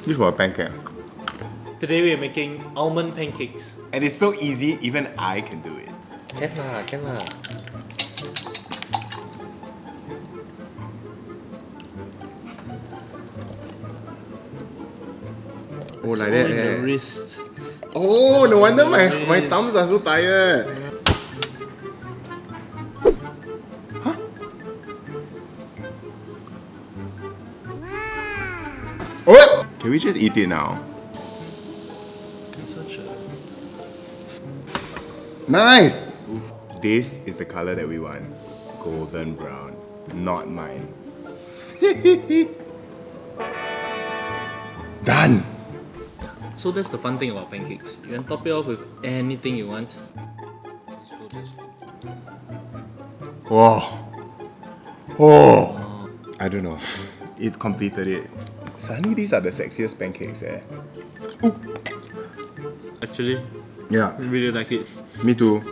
This was a pancake. Today we are making almond pancakes. And it's so easy, even I can do it. Can lah. Oh, like that. In the Eh. wrist. Oh, no wonder my Yes. thumbs are so tired. Huh? Oh! Can we just eat it now? Such a... Nice! This is the color that we want. Golden brown. Not mine. Done! So that's the fun thing about pancakes. You can top it off with anything you want. Whoa. Oh. I don't know. It completed it. Suddenly these are the sexiest pancakes, eh? Ooh. Actually, Yeah, I really like it. me too.